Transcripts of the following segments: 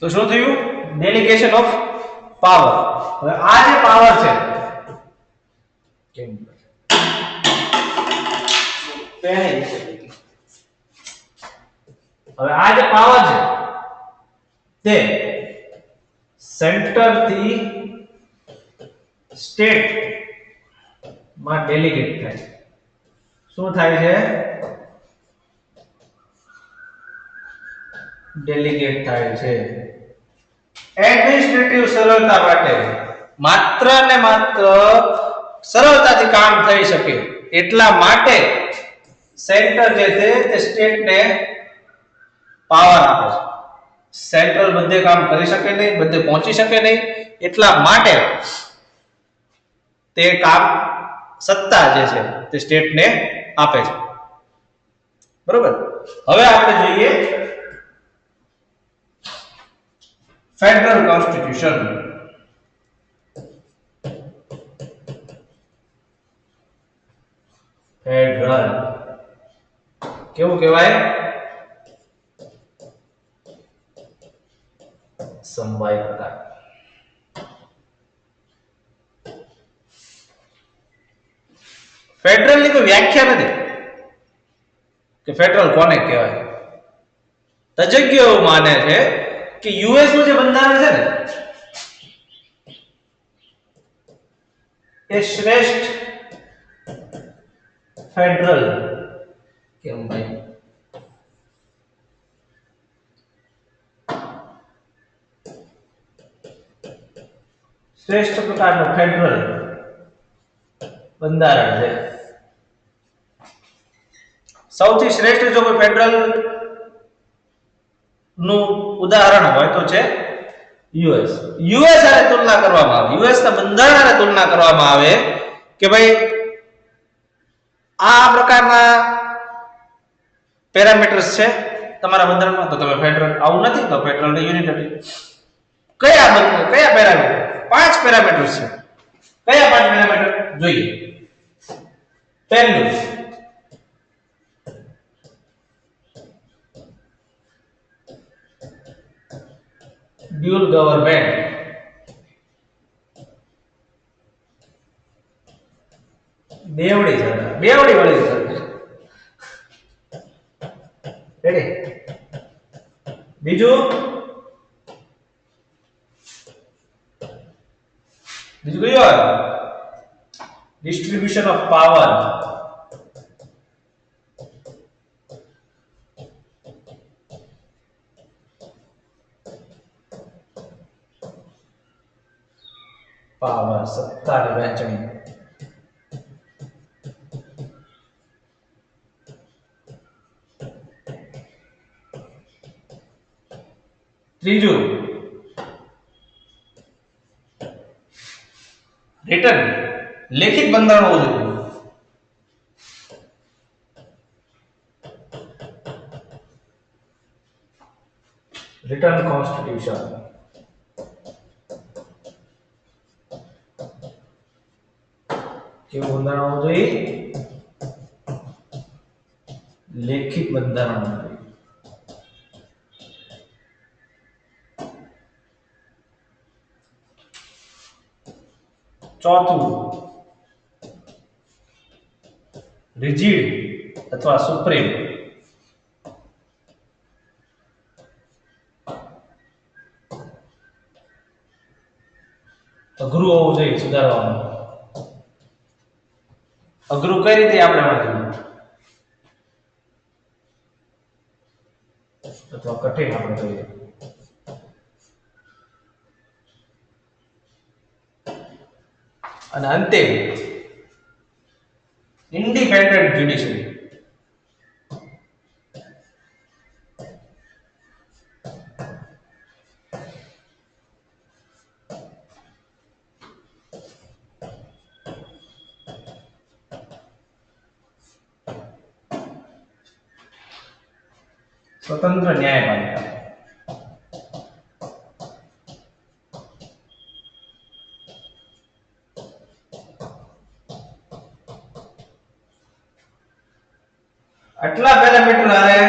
તો શું થયું? Delegation of power. હવે આ જે પાવર છે કેમ હવે આ જે પાવર છે તે સેન્ટર થી સ્ટેટ માં ડેલિગેટ થાય. શું થાય છે? ડેલિગેટ થાય છે. એડમિનિસ્ટ્રેટિવ સરળતા માટે, માત્ર ને માત્ર સરળતાથી કામ થઈ શકે એટલા માટે સેન્ટર જે છે તે સ્ટેટને પાવર આપે છે. સેન્ટ્રલ બધે કામ કરી શકે નહીં, બધે પહોંચી શકે નહીં, એટલા માટે તે કામ સત્તા જે છે તે સ્ટેટને આપે છે. બરોબર. હવે આપણે જોઈએ ફેડરલ કોન્સ્ટિટ્યુશન. ફેડરલ કેવું કહેવાય? સમવાય પ્રકાર. ફેડરલ ની કોઈ વ્યાખ્યા નથી કે ફેડરલ કોને કહેવાય. તજજ્ઞો માને છે કે યુએસ નું જે બંધારણ છે ને એ શ્રેષ્ઠ ફેડરલ કેમ ભાઈ? શ્રેષ્ઠ પ્રકારનું ફેડરલ બંધારણ છે. સૌથી શ્રેષ્ઠ જો કોઈ ફેડરલ નું ઉદાહરણ હોય તો છે યુએસ. યુએસ સાથે તુલના કરવામાં આવે, યુએસ ના બંધારણ સાથે તુલના કરવામાં આવે કે ભાઈ આ પ્રકારના પેરામીટર્સ છે તમારા બંધારણમાં, તો તમે ફેડરલ. આવું નથી તો ફેડરલ ને યુનિટરી. કયા પેરામીટર? 5 પેરામીટર્સ છે. કયા 5 પેરામીટર જોઈએ? પહેલું, ડ્યુઅલ ગવર્નમેન્ટ. બેવડી સરકાર, બેવડી વળી સરકાર. રેડી? બીજું કયું? Distribution of power. પાવર સત્તાની વહેંચણી. ત્રીજું, રિટન, લેખિત બંધારણ હોવું જોઈએ. Return constitution. કેવું બંધારણ હોવું જોઈએ? લેખિત બંધારણ હોવું જોઈએ. ચોથું, રિજિડ અથવા સુપ્રીમ. અઘરું હોવું જોઈએ સુધારવાનું. અઘરું કઈ રીતે આપણે વાંચવું અથવા કઠિન આપણે કહીએ. અને અંતે ઇન્ડિપેન્ડન્ટ જ્યુડિશરી. સ્વતંત્ર ન્યાયપાલિકા. આટલા પેરામીટર આરે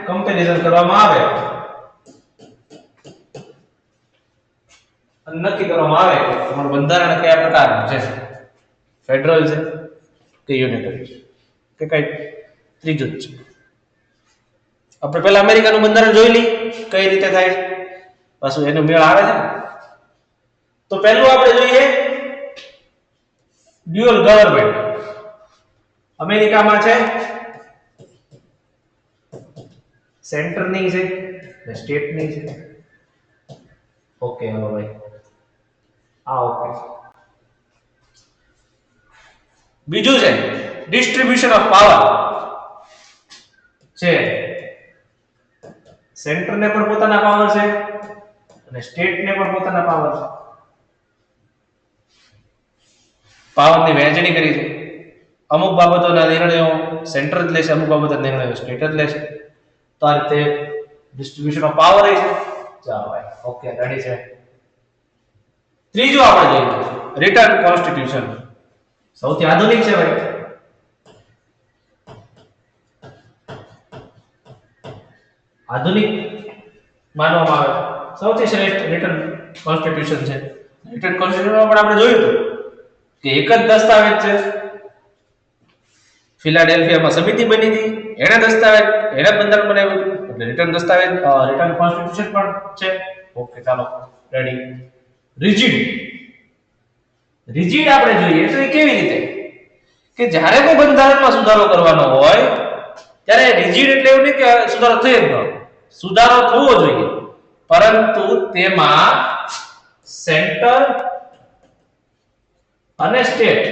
કમ્પેરિઝન કરવામાં આવે અને નક્કી કરવામાં આવે કે તમારું બંધારણ કયા પ્રકારનું છે, ફેડરલ છે કે યુનિટરી કે કઈ ત્રીજું જ છે. આપણે પહેલા અમેરિકાનું બંધારણ જોઈ લઈએ કઈ રીતે થાય છે, પાછું એનો મેળ આવે છે. તો પહેલું આપણે જોઈએ ડ્યુઅલ ગવર્નમેન્ટ. અમેરિકામાં છે સેન્ટરની છે ને સ્ટેટની છે. ઓકે હવે ભાઈ ઓકે. બીજું છે ડિસ્ટ્રીબ્યુશન ઓફ પાવર. છે સેન્ટરને પણ પોતાના પાવર છે અને સ્ટેટને પણ પોતાના પાવર છે. પાવરની વહેંચણી કરી છે. અમુક બાબતોના નિર્ણયો સેન્ટર જ લેશે, અમુક બાબતોના નિર્ણયો સ્ટેટ જ લેશે. તો આ રીતે ડિસ્ટ્રીબ્યુશન ઓફ પાવર છે. ચાલો ભાઈ ઓકે રેડી છે. ત્રીજું આપણે જોઈએ રિટર્ન કોન્સ્ટિટ્યુશન. સૌથી આધુનિક છે ભાઈ. આધુનિક માનવામાં આવે સૌથી શ્રેષ્ઠ રિટર્ન કોન્સ્ટિટ્યુશન છે. રિટર્ન કોન્સ્ટિટ્યુશનમાં પણ આપણે જોયું હતું કે એક જ દસ્તાવેજ છે. ફિલાડેલ્ફિયામાં સમિતિ બની હતી, એને દસ્તાવેજ એને બંધારણ બનાવ્યું હતું, એટલે રિટર્ન દસ્તાવેજ રિટર્ન કોન્સ્ટિટ્યુશન પણ છે. ઓકે ચાલો રેડી. રિજિડ આપણે જોઈએ તો એ કેવી રીતે કે જ્યારે કોઈ બંધારણમાં સુધારો કરવાનો હોય ત્યારે રિજિડ એટલે એવું નહીં કે સુધારો થઈ જ ન, સુધારો થવો જોઈએ, પરંતુ તેમાં સેન્ટર અને સ્ટેટ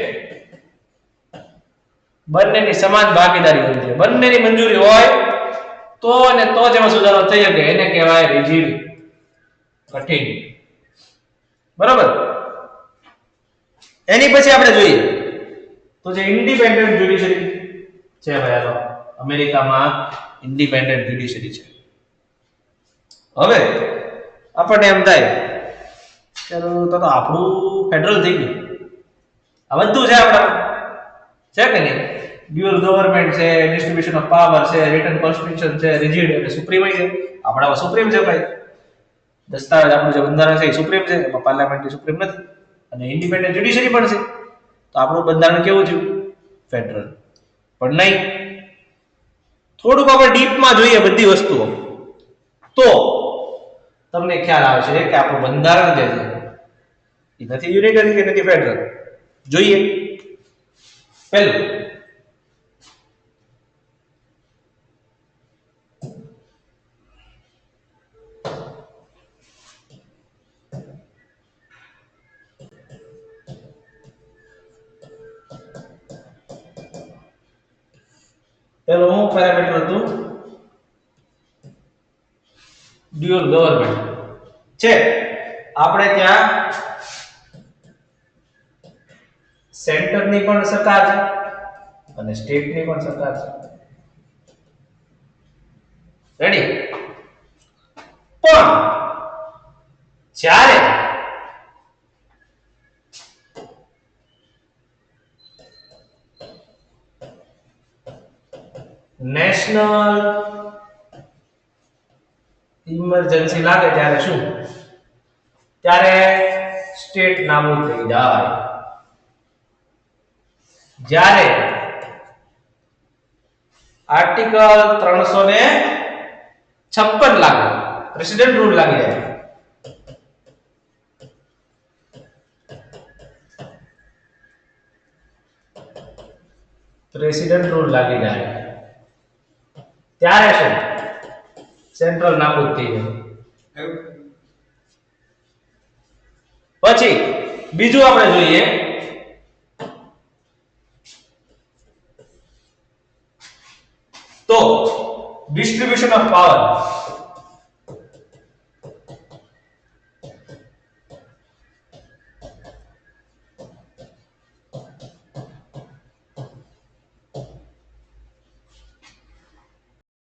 બંનેની સમાન ભાગીદારી હોવી જોઈએ. બંનેની મંજૂરી હોય તો અને તો જ એમાં સુધારો થઈ શકે. એને કહેવાય રિજિડ. કઠિન. બરાબર. એની પછી આપણે જોઈએ તો જે ઇન્ડિપેન્ડન્ટ જ્યુડિશરી છે ભાઈ, અમેરિકામાં ઇન્ડિપેન્ડન્ટ જ્યુડિશરી છે. હવે આપણને એમ થાય કે તો આપણું ફેડરલ થઈ ગયું, આ બધું છે આપણા છે કે નહીં? ડ્યુઅલ ગવર્નમેન્ટ છે, ડિસ્ટ્રીબ્યુશન ઓફ પાવર છે, રિટર્ન કોન્સ્ટિટ્યુશન છે, રિજિડ એટલે સુપ્રીમ છે. આપણા સુપ્રીમ છે ભાઈ. દસ્તાવેજ આપણું જે બંધારણ છે એ સુપ્રીમ છે, એમાં પાર્લામેન્ટરી સુપ્રીમ નથી. અને ઇન્ડિપેન્ડન્ટ જ્યુડિશરી પણ છે. તો આપણું બંધારણ કેવું છે? ફેડરલ. પણ નહીં, થોડુંક આપણે ડીપમાં જોઈએ બધી વસ્તુઓ તો તમને ખ્યાલ આવશે કે આપણું બંધારણ જે છે એ નથી યુનિટરી કે નથી ફેડરલ. જોઈએ પહેલું હું પેરામીટર હતું ડ્યુઅલ ગવર્નમેન્ટ છે. આપણે ત્યાં સેન્ટરની પણ સરકાર છે અને સ્ટેટની પણ સરકાર છે. રેડી. પણ જ્યારે નેશનલ ઇમરજન્સી લાગે ત્યારે શું? ત્યારે સ્ટેટ નાબૂદ થઈ જાય. જ્યારે આર્ટિકલ 356 લાગે, પ્રેસિડેન્ટ રૂલ લાગી જાય. પ્રેસિડેન્ટ રૂલ લાગી જાય ત્યારે શું? સેન્ટ્રલ નાબૂદ થઈ જાય. પછી બીજું આપણે જોઈએ તો ડિસ્ટ્રીબ્યુશન ઓફ પાવર.